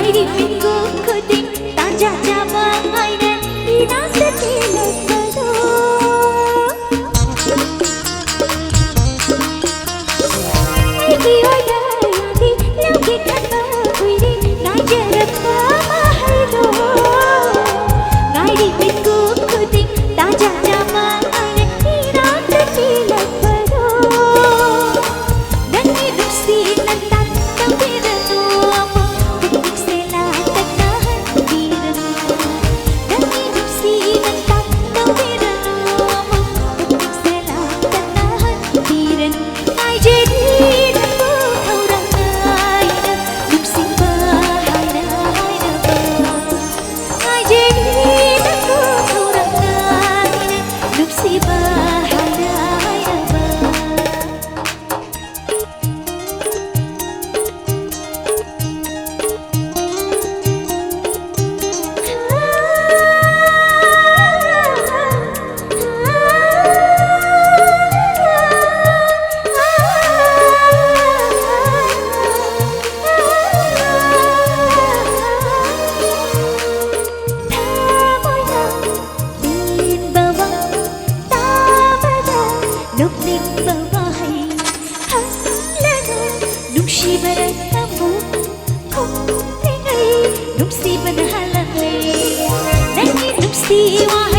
di minggu kuting tanja jabangai dan inang tetilog pado. Ay kiwaya yati lagi kan bakuiri ngai jerap mahal do. Ngai di minggu kuting tanja jabangai dan inang tetilog pado. Dan hidup sinan tak tampira tuamu. Nung si bertemu, kung tingay, nung si berhalangay, nangin nung si wahai.